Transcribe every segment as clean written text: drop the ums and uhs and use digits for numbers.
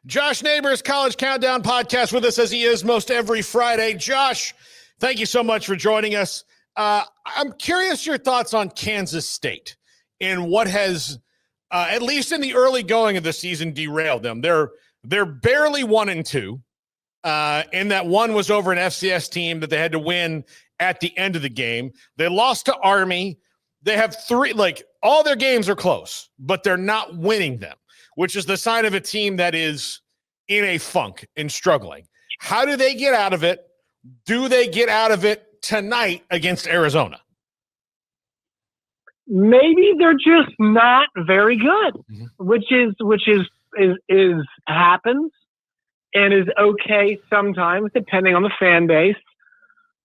Josh Neighbors, College Countdown podcast with us as he is most every Friday. Josh, thank you so much for joining us. I'm curious your thoughts on Kansas State and what has, at least in the early going of the season, derailed them. They're barely 1-2, and that one was over an FCS team that they had to win at the end of the game. They lost to Army. They have all their games are close, but they're not winning them, which is the sign of a team that is in a funk and struggling. How do they get out of it? Do they get out of it tonight against Arizona? Maybe they're just not very good, which is happens and is okay sometimes depending on the fan base.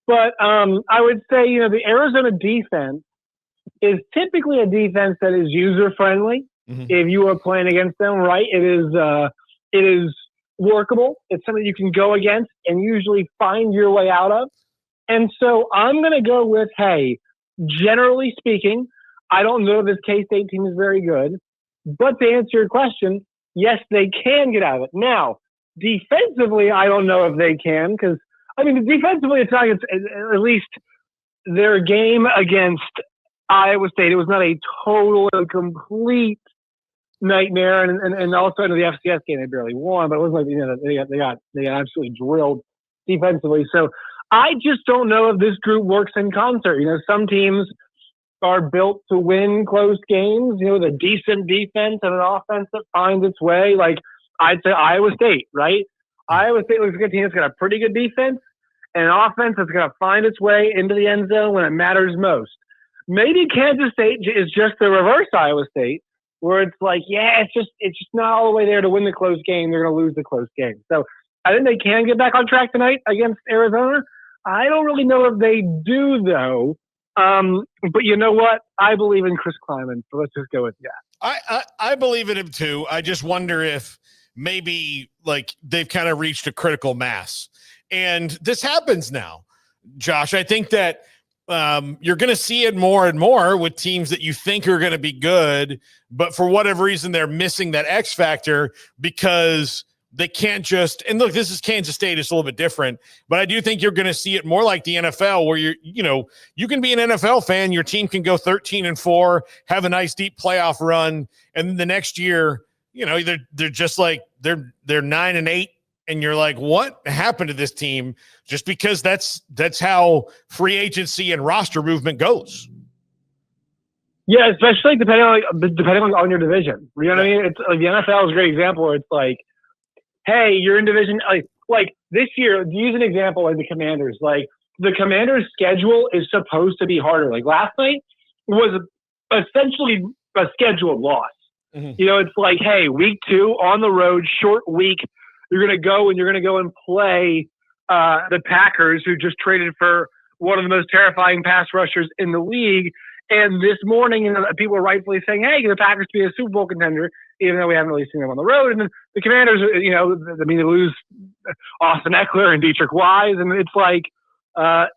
But I would say, the Arizona defense is typically a defense that is user friendly. If you are playing against them, right, it is workable. It's something you can go against and usually find your way out of. And so I'm going to go with, hey, generally speaking, I don't know if this K-State team is very good, but to answer your question, yes, they can get out of it. Now, defensively, I don't know if they can because, defensively, it's not, at least their game against Iowa State, it was not a total and complete nightmare, and also in the FCS game they barely won, but it wasn't like they got absolutely drilled defensively. So I just don't know if this group works in concert. Some teams are built to win close games, with a decent defense and an offense that finds its way. Like I'd say Iowa State, right? Iowa State looks like a team that's got a pretty good defense and an offense that's going to find its way into the end zone when it matters most. Maybe Kansas State is just the reverse Iowa State, where it's like, it's just not all the way there to win the close game. They're going to lose the close game. So I think they can get back on track tonight against Arizona. I don't really know if they do, though. But you know what? I believe in Chris Kleiman, so let's just go with that. I believe in him, too. I just wonder if maybe, they've kind of reached a critical mass. And this happens now, Josh. I think that you're going to see it more and more with teams that you think are going to be good, but for whatever reason, they're missing that X factor because they can't just, and look, this is Kansas State. It's a little bit different, but I do think you're going to see it more like the NFL where you can be an NFL fan. Your team can go 13-4, have a nice deep playoff run. And then the next year, they're just like, they're 9-8. And you're like, what happened to this team? Just because that's how free agency and roster movement goes. Yeah, especially depending on your division. You know what I mean? It's like the NFL is a great example where it's like, hey, you're in division like this year. To use an example, like the Commanders. Like the Commanders' schedule is supposed to be harder. Like last night was essentially a scheduled loss. It's like, hey, week 2 on the road, short week. You're going to go and play the Packers, who just traded for one of the most terrifying pass rushers in the league. And this morning, people are rightfully saying, hey, the Packers to be a Super Bowl contender, even though we haven't really seen them on the road. And then the Commanders, they lose Austin Eckler and Dietrich Wise. And it's like, I'm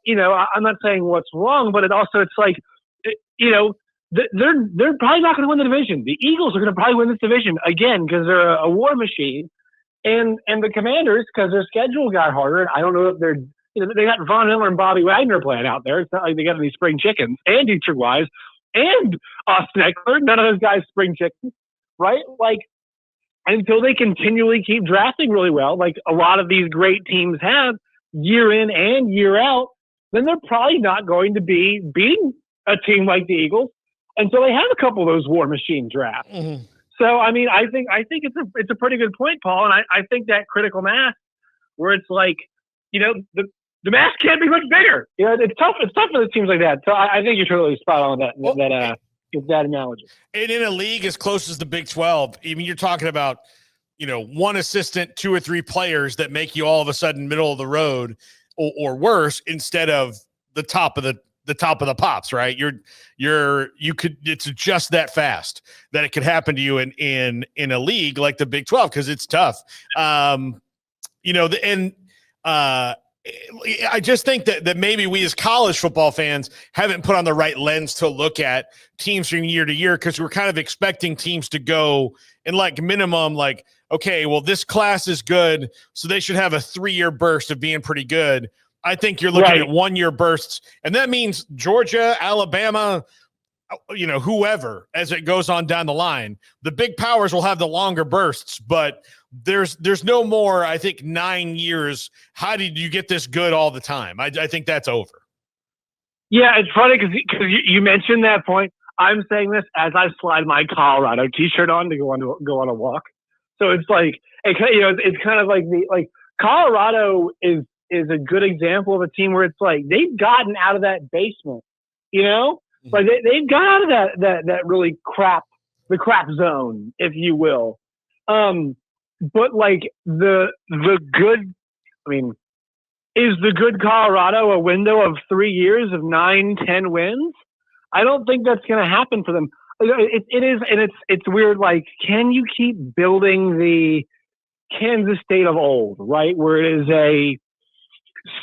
not saying what's wrong, but it's like, they're probably not going to win the division. The Eagles are going to probably win this division again because they're a war machine. And the Commanders, because their schedule got harder, and I don't know if they're, they got Von Miller and Bobby Wagner playing out there. It's not like they got any spring chickens, and Dietrich Wise, and Austin Eckler. None of those guys spring chickens, right? Like, until they continually keep drafting really well, like a lot of these great teams have year in and year out, then they're probably not going to be beating a team like the Eagles. And so they have a couple of those war machine drafts. So, I think it's a pretty good point, Paul. And I think that critical mass where it's like, the mass can't be much bigger. It's tough. It's tough for the teams like that. So I think you're totally spot on with that analogy. And in a league as close as the Big 12, you're talking about, one assistant, 2 or 3 players that make you all of a sudden middle of the road or worse instead of the top of the pops, right? It's just that fast that it could happen to you in a league like the Big 12 because it's tough. I just think that maybe we as college football fans haven't put on the right lens to look at teams from year to year because we're kind of expecting teams to go in like minimum, like, okay, well, this class is good, so they should have a 3-year burst of being pretty good. I think you're looking at 1-year bursts, and that means Georgia, Alabama, whoever, as it goes on down the line. The big powers will have the longer bursts, but there's no more, I think, 9 years. How did you get this good all the time? I think that's over. Yeah, it's funny because you mentioned that point. I'm saying this as I slide my Colorado T-shirt on to go on a walk. So it's like, it's kind of like Colorado is a good example of a team where it's like they've gotten out of that basement, like they've got out of that really the crap zone, if you will. But like the good, I mean, is the good Colorado a window of 3 years of 9-10 wins? I don't think that's going to happen for them. It is, and it's weird. Like, can you keep building the Kansas State of old, right? Where it is a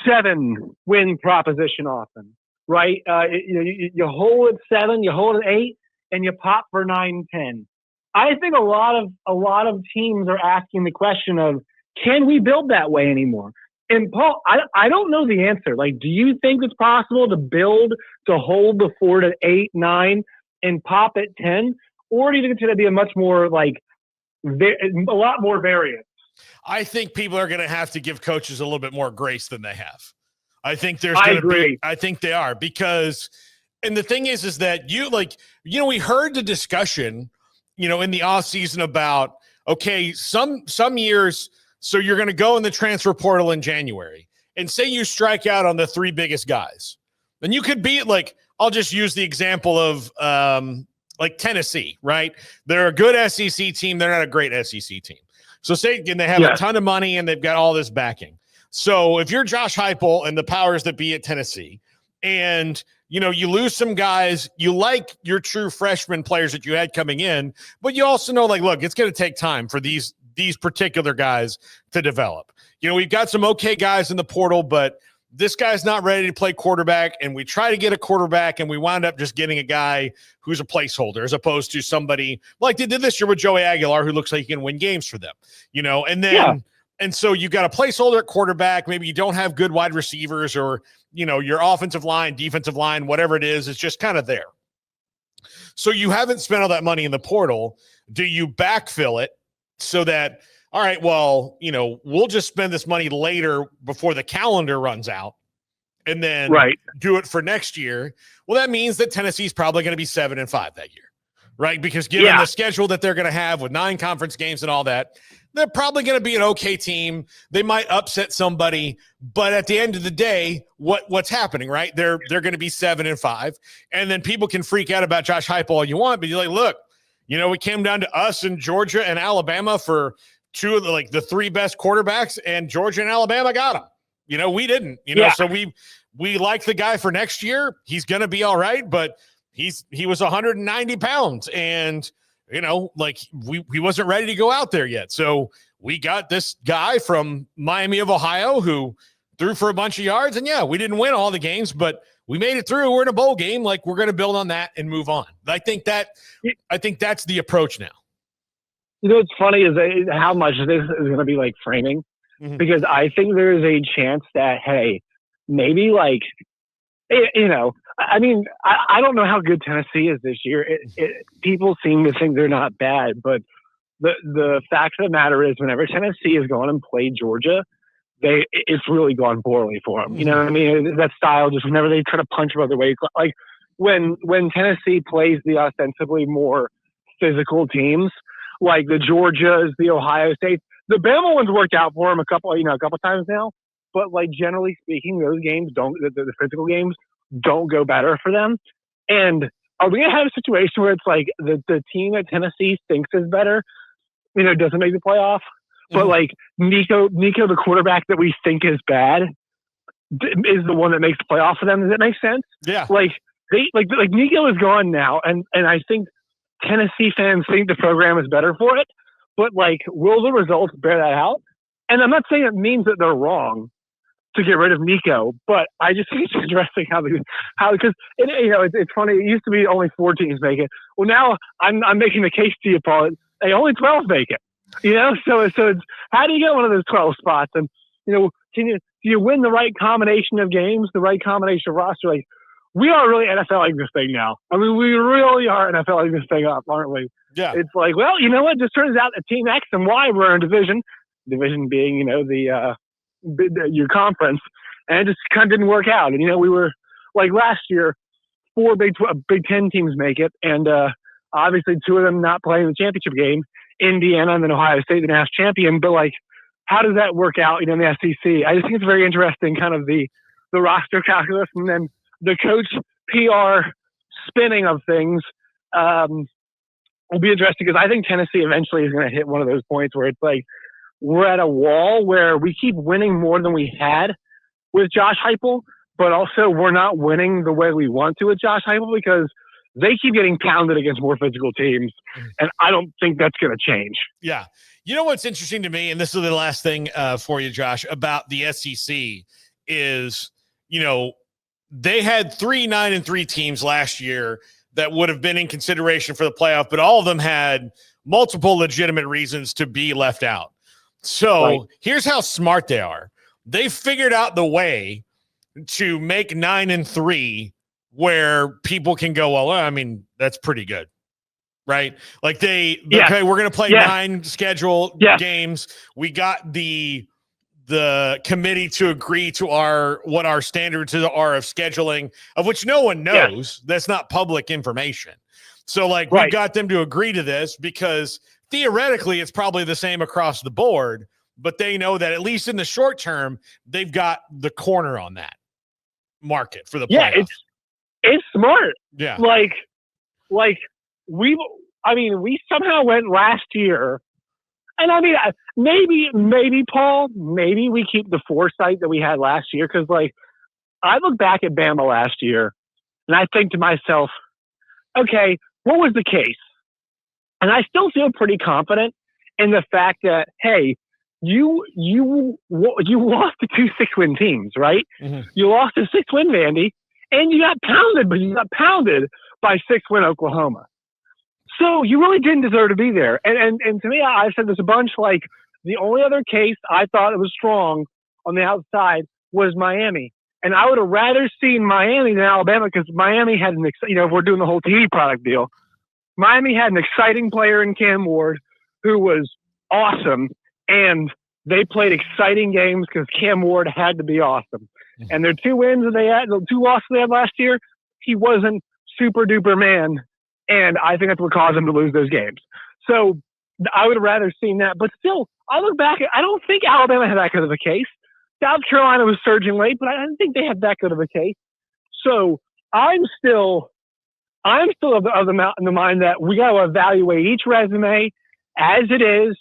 7-win proposition often, right? You hold at 7, you hold at 8, and you pop for 9-10. I think a lot of teams are asking the question of, can we build that way anymore? And Paul, I don't know the answer. Like, do you think it's possible to hold the fort at 8, 9, and pop at 10? Or do you think it's going to be a much more a lot more variance? I think people are going to have to give coaches a little bit more grace than they have. I think there's going to be, I think they are, because, and the thing is that we heard the discussion, in the off season about, okay, some years, so you're going to go in the transfer portal in January and say you strike out on the 3 biggest guys. Then you could beat, I'll just use the example of Tennessee, right? They're a good SEC team. They're not a great SEC team. So say again, they have a ton of money and they've got all this backing. So if you're Josh Heupel and the powers that be at Tennessee, and you lose some guys, you like your true freshman players that you had coming in, but you also know, look, it's going to take time for these particular guys to develop. We've got some okay guys in the portal, but this guy's not ready to play quarterback, and we try to get a quarterback, and we wound up just getting a guy who's a placeholder as opposed to somebody like they did this year with Joey Aguilar, who looks like he can win games for them, and then and so you got a placeholder at quarterback. Maybe you don't have good wide receivers, or your offensive line, defensive line, whatever it is just kind of there. So you haven't spent all that money in the portal. Do you backfill it so that, all right, well, we'll just spend this money later before the calendar runs out and then do it for next year? Well, that means that Tennessee's probably going to be 7-5 that year, right? Because given the schedule that they're going to have with 9 conference games and all that, they're probably going to be an okay team. They might upset somebody, but at the end of the day, what's happening, right? They're going to be 7-5, and then people can freak out about Josh Heupel all you want, but you're like, look, it came down to us and Georgia and Alabama for 2 of the 3 best quarterbacks, and Georgia and Alabama got them. We didn't. So we like the guy for next year. He's going to be all right, but he was 190 pounds, and he wasn't ready to go out there yet. So we got this guy from Miami of Ohio who threw for a bunch of yards, and we didn't win all the games, but we made it through. We're in a bowl game. We're going to build on that and move on. I think that's the approach now. What's funny is how much this is going to be framing, because I think there is a chance that, hey, maybe I mean, I don't know how good Tennessee is this year. People seem to think they're not bad, but the fact of the matter is, whenever Tennessee has gone and played Georgia, it's really gone poorly for them. You know what I mean? That style, just whenever they try to punch them other ways, like when Tennessee plays the ostensibly more physical teams, like the Georgias, the Ohio States, the Bama ones worked out for them a couple times now. But generally speaking, those games the physical games don't go better for them. And are we going to have a situation where it's the team that Tennessee thinks is better, doesn't make the playoff, but Nico, the quarterback that we think is bad, is the one that makes the playoff for them? Does that make sense? Yeah. Nico is gone now, and I think Tennessee fans think the program is better for it, but will the results bear that out? And I'm not saying it means that they're wrong to get rid of Nico, but I just think it's interesting how because it's funny. It used to be only 4 teams make it. Well, now I'm making the case to you, Paul. Only 12 make it. So it's how do you get one of those 12 spots? And do you win the right combination of games, the right combination of roster? Like, we are really NFLing this thing now. I mean, we really are NFLing this thing up, aren't we? Yeah. It's like, well, you know what? Just turns out that Team X and Y were in a division being, your conference, and it just kind of didn't work out. And, we were like last year, 4 Big Ten teams make it, and obviously 2 of them not playing the championship game, Indiana and then Ohio State, the national champion. But like, how does that work out, in the SEC? I just think it's very interesting, kind of the roster calculus, and then the coach PR spinning of things. Will be interesting because I think Tennessee eventually is going to hit one of those points where it's like we're at a wall where we keep winning more than we had with Josh Heupel, but also we're not winning the way we want to with Josh Heupel because they keep getting pounded against more physical teams, and I don't think that's going to change. Yeah. You know what's interesting to me, and this is the last thing for you, Josh, about the SEC is, they had 3 9-3 teams last year that would have been in consideration for the playoff, but all of them had multiple legitimate reasons to be left out. So Here's how smart they are. They figured out the way to make 9-3 where people can go, well, I mean, that's pretty good. Right? Like okay, we're going to play 9 scheduled games. We got the committee to agree to what our standards are of scheduling, of which no one knows. That's not public information. So we got them to agree to this because theoretically it's probably the same across the board, but they know that at least in the short term, they've got the corner on that market for the playoff. Yeah, it's smart. Yeah. We somehow went last year. And I mean, maybe Paul, maybe we keep the foresight that we had last year. Cause I look back at Bama last year and I think to myself, okay, what was the case? And I still feel pretty confident in the fact that, hey, you lost to 2 6-win teams, right? Mm-hmm. You lost to 6-win Vandy and you got pounded, but you got pounded by 6-win Oklahoma. So you really didn't deserve to be there. And to me, I've said this a bunch, the only other case I thought it was strong on the outside was Miami. And I would have rather seen Miami than Alabama because Miami had if we're doing the whole TV product deal, Miami had an exciting player in Cam Ward who was awesome. And they played exciting games because Cam Ward had to be awesome. Mm-hmm. And their 2 wins that they had, the 2 losses they had last year, he wasn't super duper man. And I think that's what caused them to lose those games. So I would have rather seen that. But still, I look back, I don't think Alabama had that good of a case. South Carolina was surging late, but I didn't think they had that good of a case. So I'm still of the mind that we got to evaluate each resume as it is,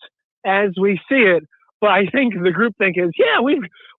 as we see it. But I think the groupthink is,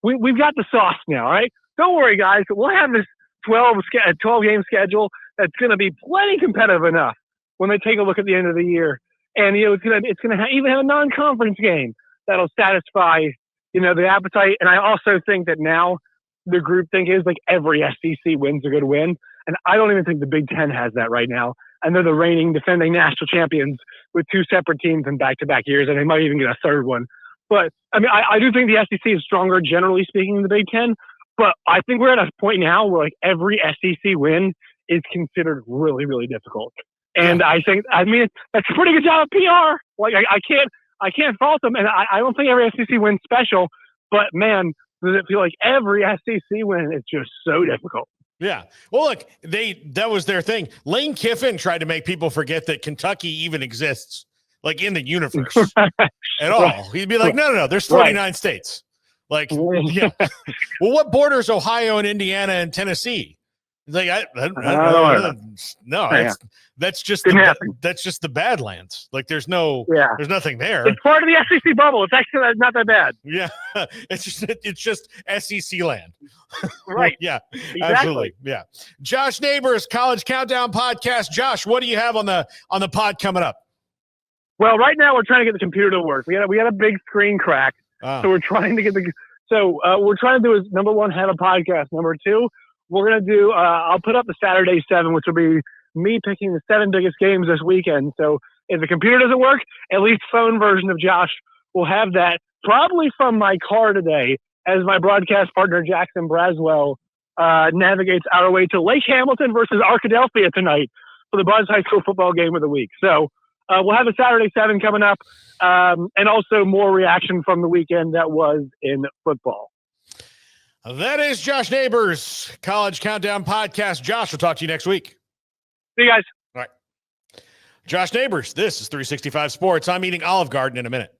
we've got the sauce now, right? Don't worry, guys. We'll have this 12-game schedule that's going to be plenty competitive enough when they take a look at the end of the year. And, it's going to even have a non-conference game that'll satisfy, the appetite. And I also think that now the groupthink is every SEC win's a good win. And I don't even think the Big Ten has that right now. And they're the reigning defending national champions with 2 separate teams in back-to-back years. And they might even get a third one. But I mean, I do think the SEC is stronger, generally speaking, than the Big Ten. But I think we're at a point now where every SEC win is considered really, really difficult. And I think, that's a pretty good job of PR. I can't fault them. And I don't think every SEC win's special, but man, does it feel like every SEC win is just so difficult. Yeah. Well, look, that was their thing. Lane Kiffin tried to make people forget that Kentucky even exists, in the universe at all. Right. He'd be like, no, there's 49 states. Well, what borders Ohio and Indiana and Tennessee? It's I don't know. No, that's just the Badlands. There's nothing there. It's part of the SEC bubble. It's actually not that bad. Yeah, it's just SEC land. Right. Yeah, exactly. Absolutely. Yeah. Josh Neighbors, College Countdown Podcast. Josh, what do you have on the pod coming up? Well, right now we're trying to get the computer to work. We had a big screen crack, so we're trying to get we're trying to do is, number one, have a podcast. Number two, we're going to do, I'll put up the Saturday 7, which will be me picking the 7 biggest games this weekend. So If the computer doesn't work, at least phone version of Josh will have that, probably from my car today, as my broadcast partner Jackson Braswell navigates our way to Lake Hamilton versus Arkadelphia tonight for the Buzz High School football game of the week. So we'll have a Saturday 7 coming up, and also more reaction from the weekend that was in football. That is Josh Neighbors, College Countdown Podcast. Josh, we'll talk to you next week. See you guys. All right. Josh Neighbors, this is 365 Sports. I'm eating Olive Garden in a minute.